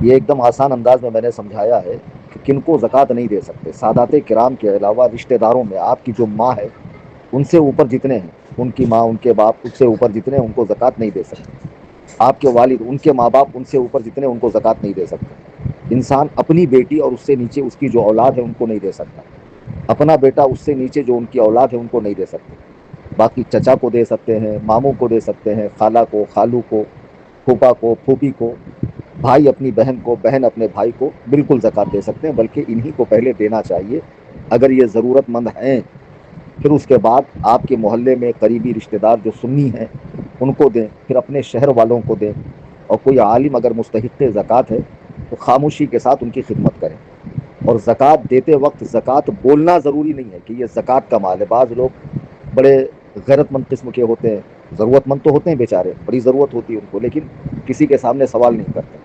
یہ ایک دم آسان انداز میں نے سمجھایا ہے کہ کن کو زکوٰۃ نہیں دے سکتے۔ سادات کرام کے علاوہ رشتہ داروں میں آپ کی جو ماں ہے ان سے اوپر جتنے ہیں، ان کی ماں، ان کے باپ، اس سے اوپر جتنے ہیں ان کو زکوٰۃ نہیں دے سکتے۔ آپ کے والد، ان کے ماں باپ، ان سے اوپر جتنے ان کو زکوٰۃ نہیں دے سکتے۔ انسان اپنی بیٹی اور اس سے نیچے اس کی جو اولاد ہے ان کو نہیں دے سکتا۔ اپنا بیٹا اس سے نیچے جو ان کی اولاد ہے ان کو نہیں دے سکتے۔ باقی چچا کو دے سکتے ہیں، ماموں کو دے سکتے ہیں، خالہ کو، خالو کو، پھوپھا کو، پھوپھی کو، بھائی اپنی بہن کو، بہن اپنے بھائی کو بالکل زکوٰۃ دے سکتے ہیں، بلکہ انہی کو پہلے دینا چاہیے اگر یہ ضرورت مند ہیں۔ پھر اس کے بعد آپ کے محلے میں قریبی رشتہ دار جو سنی ہیں ان کو دیں، پھر اپنے شہر والوں کو دیں، اور کوئی عالم اگر مستحق زکوٰۃ ہے تو خاموشی کے ساتھ ان کی خدمت کریں۔ اور زکوٰۃ دیتے وقت زکوٰۃ بولنا ضروری نہیں ہے کہ یہ زکوٰۃ کا مال ہے۔ بعض لوگ بڑے غیرت مند قسم کے ہوتے ہیں، ضرورت مند تو ہوتے ہیں بیچارے، بڑی ضرورت ہوتی ہے ان کو، لیکن کسی کے سامنے سوال نہیں کرتے،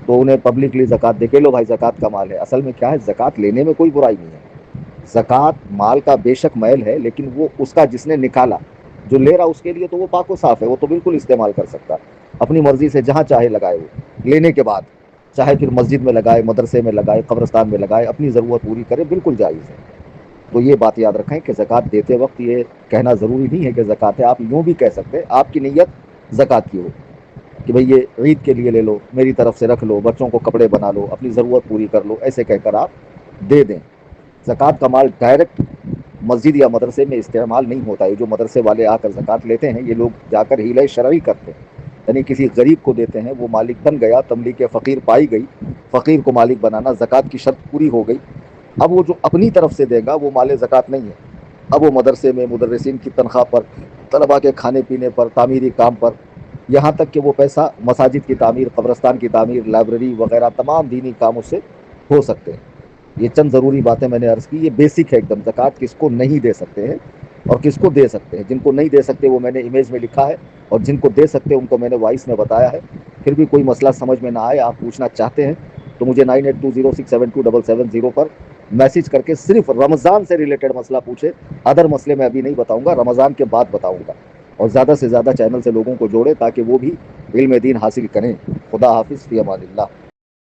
تو انہیں پبلکلی زکوٰۃ دے کے لو بھائی زکوٰۃ کا مال ہے۔ اصل میں کیا ہے، زکوٰۃ لینے میں کوئی برائی نہیں ہے۔ زکوٰۃ مال کا بے شک میل ہے، لیکن وہ اس کا جس نے نکالا، جو لے رہا اس کے لیے تو وہ پاک و صاف ہے، وہ تو بالکل استعمال کر سکتا ہے اپنی مرضی سے جہاں چاہے لگائے، وہ لینے کے بعد چاہے پھر مسجد میں لگائے، مدرسے میں لگائے، قبرستان میں لگائے، اپنی ضرورت پوری کرے، بالکل جائز ہے۔ تو یہ بات یاد رکھیں کہ زکوٰۃ دیتے وقت یہ کہنا ضروری نہیں ہے کہ زکوٰۃ ہے، آپ یوں بھی کہہ سکتے ہیں آپ کی نیت زکوٰۃ کی ہو کہ بھئی یہ عید کے لیے لے لو، میری طرف سے رکھ لو، بچوں کو کپڑے بنا لو، اپنی ضرورت پوری کر لو، ایسے کہہ کر آپ دے دیں۔ زکوٰۃ کا مال ڈائریکٹ مسجد یا مدرسے میں استعمال نہیں ہوتا ہے۔ جو مدرسے والے آ کر زکوٰۃ لیتے ہیں، یہ لوگ جا کر ہیلہ شرعی کرتے ہیں، یعنی کسی غریب کو دیتے ہیں، وہ مالک بن گیا، تملیک فقیر پائی گئی، فقیر کو مالک بنانا، زکوٰۃ کی شرط پوری ہو گئی۔ اب وہ جو اپنی طرف سے دے گا وہ مال زکوٰۃ نہیں ہے، اب وہ مدرسے میں مدرسین کی تنخواہ پر، طلباء کے کھانے پینے پر، تعمیری کام پر، یہاں تک کہ وہ پیسہ مساجد کی تعمیر، قبرستان کی تعمیر، لائبریری وغیرہ تمام دینی کاموں سے ہو سکتے ہیں۔ یہ چند ضروری باتیں میں نے عرض کی، یہ بیسک ہے ایک دم۔ زکوٰۃ کس کو نہیں دے سکتے ہیں اور کس کو دے سکتے ہیں۔ جن کو نہیں دے سکتے وہ میں نے امیج میں لکھا ہے، اور جن کو دے سکتے ہیں ان کو میں نے وائس میں بتایا ہے۔ پھر بھی کوئی مسئلہ سمجھ میں نہ آئے، آپ پوچھنا چاہتے ہیں تو مجھے 9820672770 پر میسج کر کے صرف رمضان سے ریلیٹڈ مسئلہ پوچھے، ادر مسئلے میں ابھی نہیں بتاؤں گا، رمضان کے بعد بتاؤں گا۔ اور زیادہ سے زیادہ چینل سے لوگوں کو جوڑے تاکہ وہ بھی علم دین حاصل کریں۔ خدا حافظ، فی امان اللہ۔